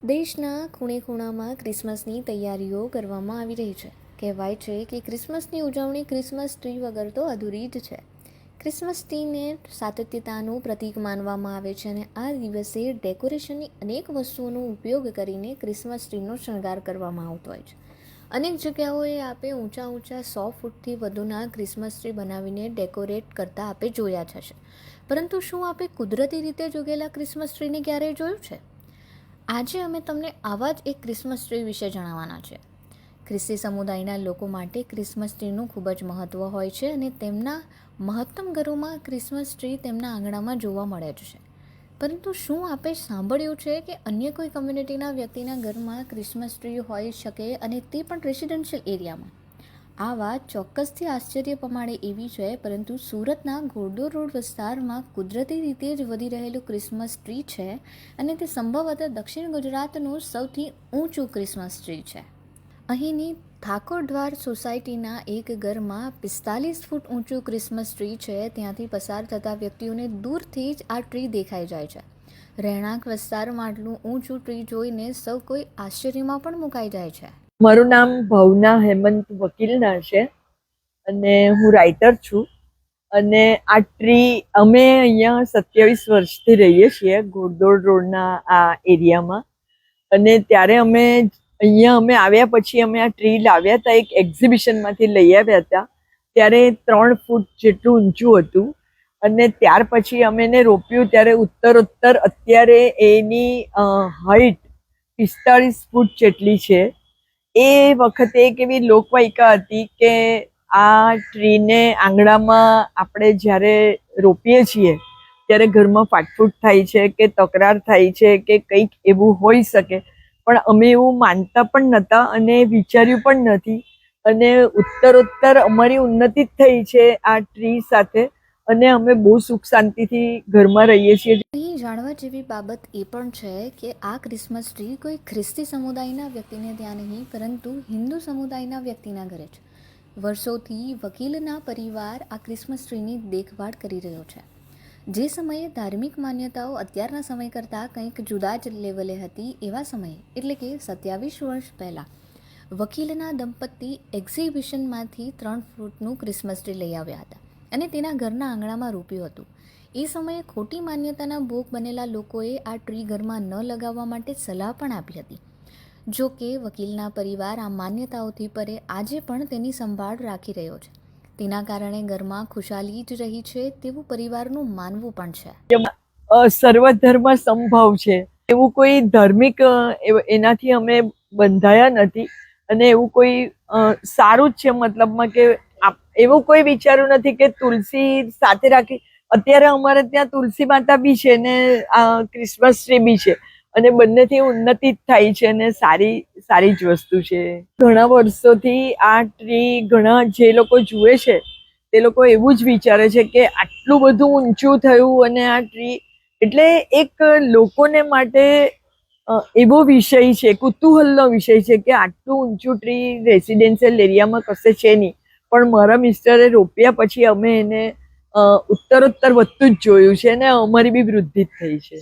દેશના ખૂણે ખૂણામાં ક્રિસમસની તૈયારીઓ કરવામાં આવી રહી છે. કહેવાય છે કે ક્રિસમસની ઉજવણી ક્રિસમસ ટ્રી વગર તો અધૂરી જ છે. ક્રિસમસ ટ્રીને સાતત્યતાનું પ્રતીક માનવામાં આવે છે અને આ દિવસે ડેકોરેશનની અનેક વસ્તુઓનો ઉપયોગ કરીને ક્રિસમસ ટ્રીનો શણગાર કરવામાં આવતો હોય છે. અનેક જગ્યાઓએ આપે ઊંચા 100 ફૂટથી વધુના ક્રિસમસ ટ્રી બનાવીને ડેકોરેટ કરતા આપે જોયા જ હશે. પરંતુ શું આપે કુદરતી રીતે જ ઉગેલા ક્રિસમસ ટ્રીને ક્યારેય જોયું છે? આજે અમે તમને આવા જ એક ક્રિસમસ ટ્રી વિશે જણાવવાના છે. ખ્રિસ્તી સમુદાયના લોકો માટે ક્રિસમસ ટ્રીનું ખૂબ જ મહત્ત્વ હોય છે અને તેમના મહત્તમ ઘરોમાં ક્રિસમસ ટ્રી તેમના આંગણામાં જોવા મળે જ છે. પરંતુ શું આપે સાંભળ્યું છે કે અન્ય કોઈ કમ્યુનિટીના વ્યક્તિના ઘરમાં ક્રિસમસ ટ્રી હોઈ શકે અને તે પણ રેસિડેન્શિયલ એરિયામાં? આ વાત ચોક્કસથી આશ્ચર્ય પમાડે એવી છે, પરંતુ સુરતના ઘોડદોડ રોડ વિસ્તારમાં કુદરતી રીતે જ વધી રહેલું ક્રિસમસ ટ્રી છે અને તે સંભવતઃ દક્ષિણ ગુજરાતનું સૌથી ઊંચું ક્રિસમસ ટ્રી છે. અહીંની ઠાકોરદ્વાર સોસાયટીના એક ઘરમાં 45 ફૂટ ઊંચું ક્રિસમસ ટ્રી છે. ત્યાંથી પસાર થતા વ્યક્તિઓને દૂરથી જ આ ટ્રી દેખાઈ જાય છે. રહેણાંક વિસ્તારમાં આટલું ઊંચું ટ્રી જોઈને સૌ કોઈ આશ્ચર્યમાં પણ મુકાઈ જાય છે. મારું નામ ભાવના હેમંત વકીલના છે અને હું રાઇટર છું. અને આ ટ્રી અમે અહીંયા 27 વર્ષથી રહીએ છીએ ઘોડદોડ રોડના આ એરિયામાં. અને ત્યારે અમે આવ્યા પછી અમે આ ટ્રી લાવ્યા હતા, એક એક્ઝિબિશનમાંથી લઈ આવ્યા હતા. ત્યારે 3 ફૂટ જેટલું ઊંચું હતું અને ત્યાર પછી અમે એને રોપ્યું ત્યારે ઉત્તરોત્તર અત્યારે એની હાઈટ 45 ફૂટ જેટલી છે. એ વખતે એક એવી લોકવાયકા હતી કે આ ટ્રીને આંગણામાં આપણે જ્યારે રોપીએ છીએ ત્યારે ઘરમાં ફાટફૂટ થાય છે કે તકરાર થાય છે કે કંઈક એવું હોઈ શકે, પણ અમે એવું માનતા પણ નહોતા અને વિચાર્યું પણ નથી. અને ઉત્તરોત્તર અમારી ઉન્નતિ જ થઈ છે આ ટ્રી સાથે અને અમે બહુ સુખ શાંતિથી ઘરમાં રહીએ છીએ. અહીં જાણવા જેવી બાબત એ પણ છે કે આ ક્રિસમસ ટ્રી કોઈ ખ્રિસ્તી સમુદાયના વ્યક્તિને ત્યાં નહીં, પરંતુ હિન્દુ સમુદાયના વ્યક્તિના ઘરે છે. વર્ષોથી વકીલના પરિવાર આ ક્રિસમસ ટ્રીની દેખભાળ કરી રહ્યો છે. જે સમયે ધાર્મિક માન્યતાઓ અત્યારના સમય કરતાં કંઈક જુદા જ લેવલે હતી, એવા સમયે એટલે કે 27 વર્ષ પહેલાં વકીલના દંપતી એક્ઝિબિશનમાંથી 3 ફૂટનું ક્રિસમસ ટ્રી લઈ આવ્યા હતા અને તેના ઘરના આંગણામાં રોપ્યું હતું. એ સમયે ખોટી માન્યતાના ભોગ બનેલા લોકોએ આ ટ્રી ઘરમાં ન લગાવવા માટે સલાહ પણ આપી હતી. જો કે વકીલના પરિવાર આ માન્યતાઓથી પરે આજે પણ તેની સંભાળ રાખી રહ્યો છે. તેના કારણે ઘરમાં ખુશાલી જ રહી છે તેવું પરિવારનું માનવું પણ છે. સર્વધર્મ સમભાવ છે, એવું કોઈ ધાર્મિક એનાથી અમે બંધાયા નથી અને એવું કોઈ સારું જ છે, મતલબમાં કે એવું કોઈ વિચાર્યું નથી કે તુલસી સાથે રાખી. અત્યારે અમારે ત્યાં તુલસી માતા બી છે ને ક્રિસમસ ટ્રી બી છે અને બંનેથી ઉન્નતિ જ થાય છે અને સારી જ વસ્તુ છે. ઘણા વર્ષોથી આ ટ્રી ઘણા જે લોકો જુએ છે તે લોકો એવું જ વિચારે છે કે આટલું બધું ઊંચું થયું અને આ ટ્રી એટલે એક લોકોને માટે એવો વિષય છે, કુતૂહલનો વિષય છે કે આટલું ઊંચું ટ્રી રેસિડેન્શિયલ એરિયામાં કશે છે નહીં, પણ મારા મિસ્ટરે રોપ્યા પછી અમે એને ઉત્તરોત્તર વધતું જ જોયું છે અને અમારી બી વૃદ્ધિ જ થઈ છે.